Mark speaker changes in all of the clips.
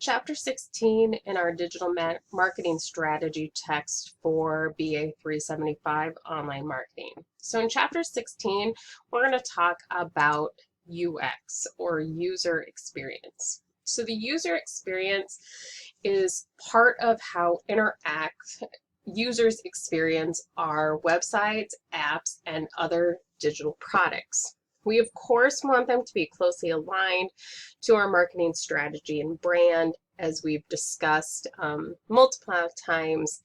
Speaker 1: Chapter 16 in our digital marketing strategy text for BA 375 online marketing. So in chapter 16, we're going to talk about UX or user experience. So the user experience is part of how users experience our websites, apps, and other digital products. We, of course, want them to be closely aligned to our marketing strategy and brand, as we've discussed multiple times.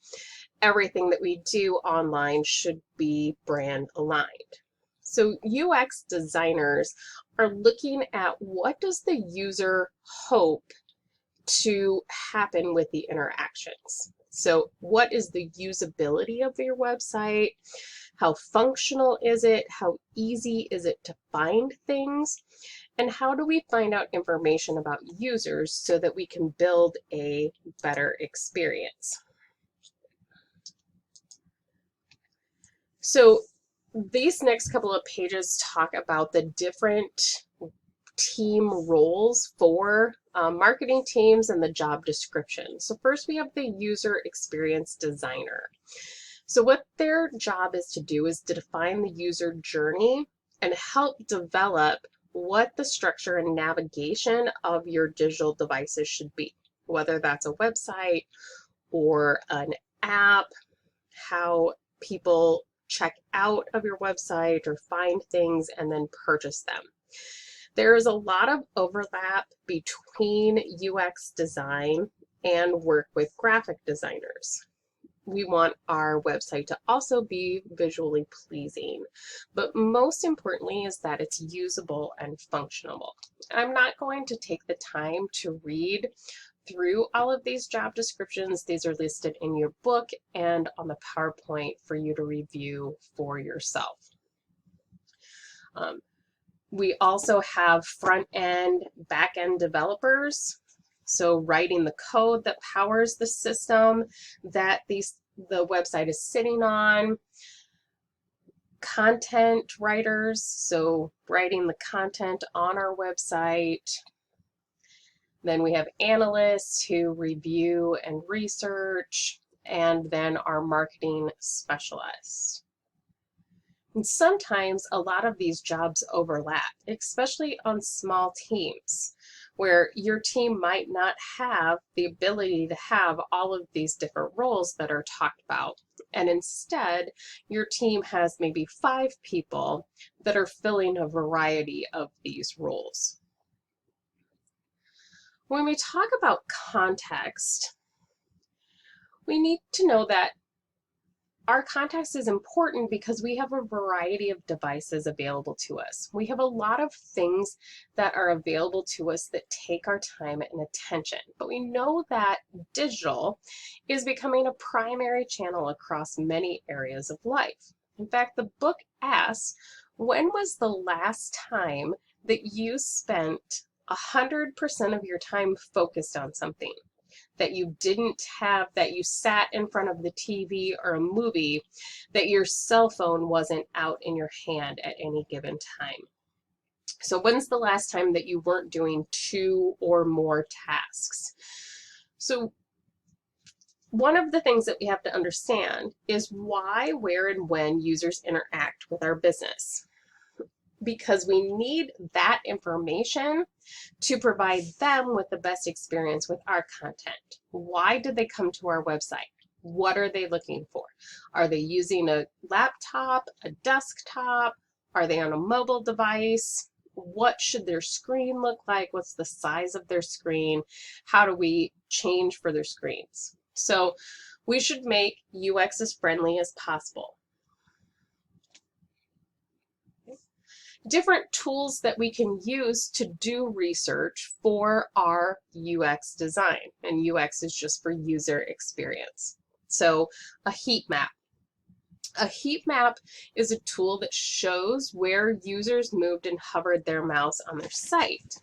Speaker 1: Everything that we do online should be brand aligned. So UX designers are looking at what does the user hope to happen with the interactions. So what is the usability of your website? How functional is it? How easy is it to find things? And how do we find out information about users so that we can build a better experience? So these next couple of pages talk about the different team roles for marketing teams and the job description. So first we have the user experience designer. So what their job is to do is to define the user journey and help develop what the structure and navigation of your digital devices should be, whether that's a website or an app, how people check out of your website or find things and then purchase them. There is a lot of overlap between UX design and work with graphic designers. We want our website to also be visually pleasing, but most importantly is that it's usable and functional. I'm not going to take the time to read through all of these job descriptions. These are listed in your book and on the PowerPoint for you to review for yourself. We also have front-end, back-end developers. So writing the code that powers the system that the website is sitting on. Content writers, so writing the content on our website. Then we have analysts who review and research, and then our marketing specialists. And sometimes a lot of these jobs overlap, especially on small teams, where your team might not have the ability to have all of these different roles that are talked about. And instead, your team has maybe 5 people that are filling a variety of these roles. When we talk about context, we need to know that our context is important because we have a variety of devices available to us. We have a lot of things that are available to us that take our time and attention, but we know that digital is becoming a primary channel across many areas of life. In fact, the book asks, when was the last time that you spent 100% of your time focused on something? That you didn't have, that you sat in front of the TV or a movie, that your cell phone wasn't out in your hand at any given time. So when's the last time that you weren't doing 2 or more tasks? So one of the things that we have to understand is why, where, and when users interact with our business. Because we need that information to provide them with the best experience with our content. Why did they come to our website? What are they looking for? Are they using a laptop, a desktop? Are they on a mobile device? What should their screen look like? What's the size of their screen? How do we change for their screens? So we should make UX as friendly as possible. Different tools that we can use to do research for our UX design. And UX is just for user experience. So a heat map. A heat map is a tool that shows where users moved and hovered their mouse on their site.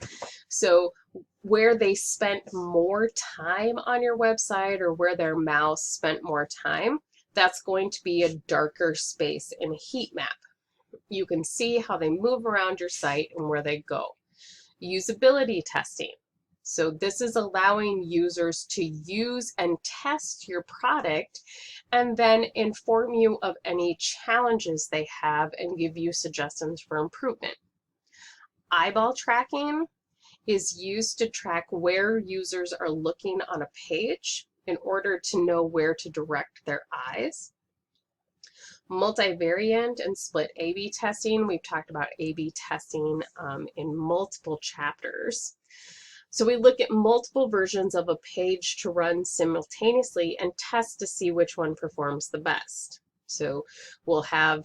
Speaker 1: So where they spent more time on your website or where their mouse spent more time, that's going to be a darker space in a heat map. You can see how they move around your site and where they go. Usability testing. So this is allowing users to use and test your product and then inform you of any challenges they have and give you suggestions for improvement. Eyeball tracking is used to track where users are looking on a page in order to know where to direct their eyes. Multivariate and split A/B testing. We've talked about A/B testing in multiple chapters. So we look at multiple versions of a page to run simultaneously and test to see which one performs the best. So we'll have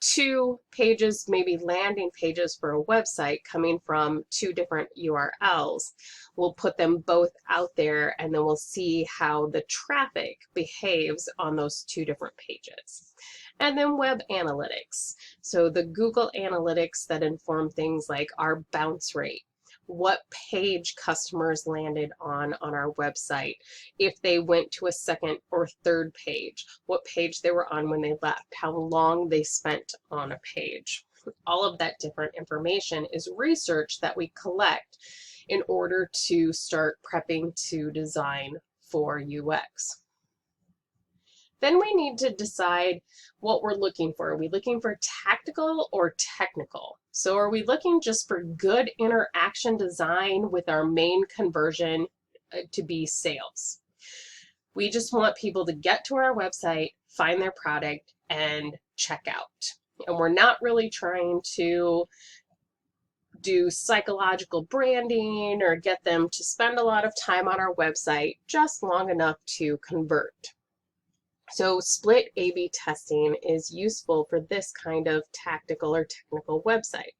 Speaker 1: 2 pages, maybe landing pages for a website coming from 2 different URLs. We'll put them both out there and then we'll see how the traffic behaves on those 2 different pages. And then web analytics. So the Google Analytics that inform things like our bounce rate, what page customers landed on our website, if they went to a second or third page, what page they were on when they left, how long they spent on a page. All of that different information is research that we collect in order to start prepping to design for UX. Then we need to decide what we're looking for. Are we looking for tactical or technical? So are we looking just for good interaction design with our main conversion to be sales? We just want people to get to our website, find their product, and check out. And we're not really trying to do psychological branding or get them to spend a lot of time on our website, just long enough to convert. So split A/B testing is useful for this kind of tactical or technical website.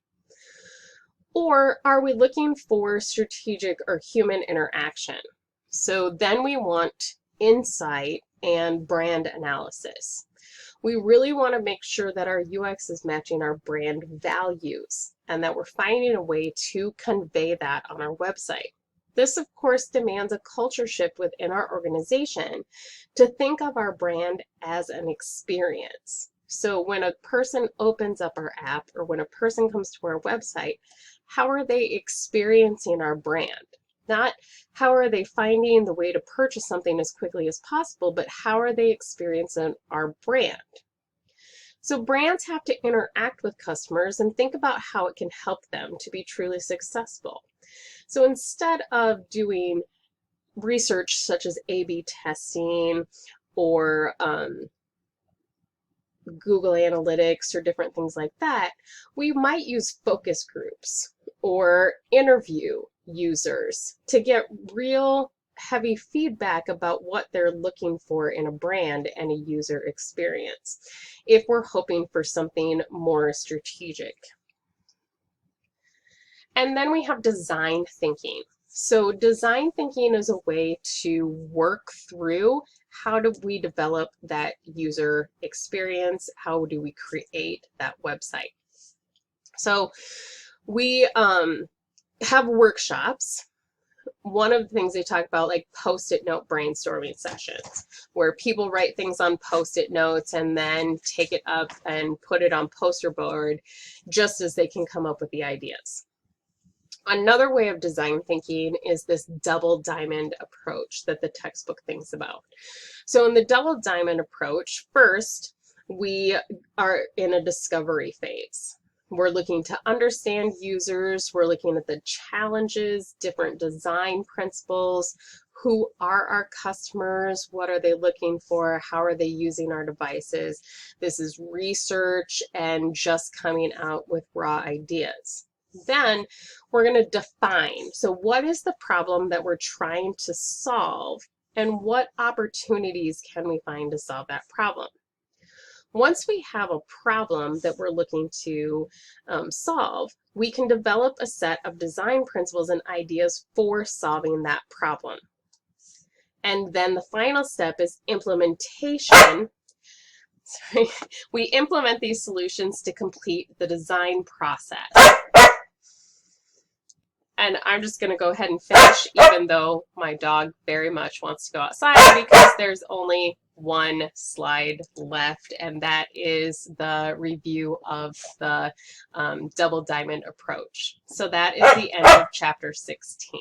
Speaker 1: Or are we looking for strategic or human interaction? So then we want insight and brand analysis. We really want to make sure that our UX is matching our brand values and that we're finding a way to convey that on our website. This, of course, demands a culture shift within our organization to think of our brand as an experience. So when a person opens up our app or when a person comes to our website, how are they experiencing our brand? Not how are they finding the way to purchase something as quickly as possible, but how are they experiencing our brand? So brands have to interact with customers and think about how it can help them to be truly successful. So instead of doing research such as A/B testing or Google Analytics or different things like that, we might use focus groups or interview users to get real heavy feedback about what they're looking for in a brand and a user experience if we're hoping for something more strategic. And then we have design thinking. So design thinking is a way to work through how do we develop that user experience, how do we create that website. So we have workshops. One of the things they talk about, like Post-it note brainstorming sessions, where people write things on Post-it notes and then take it up and put it on poster board just as they can come up with the ideas. Another way of design thinking is this double diamond approach that the textbook thinks about. So in the double diamond approach, first, we are in a discovery phase. We're looking to understand users, we're looking at the challenges, different design principles, who are our customers, what are they looking for, how are they using our devices. This is research and just coming out with raw ideas. Then we're going to define, so what is the problem that we're trying to solve and what opportunities can we find to solve that problem? Once we have a problem that we're looking to solve, we can develop a set of design principles and ideas for solving that problem. And then the final step is implementation. Sorry. We implement these solutions to complete the design process. And I'm just going to go ahead and finish, even though my dog very much wants to go outside, because there's only one slide left, and that is the review of the double diamond approach. So that is the end of chapter 16.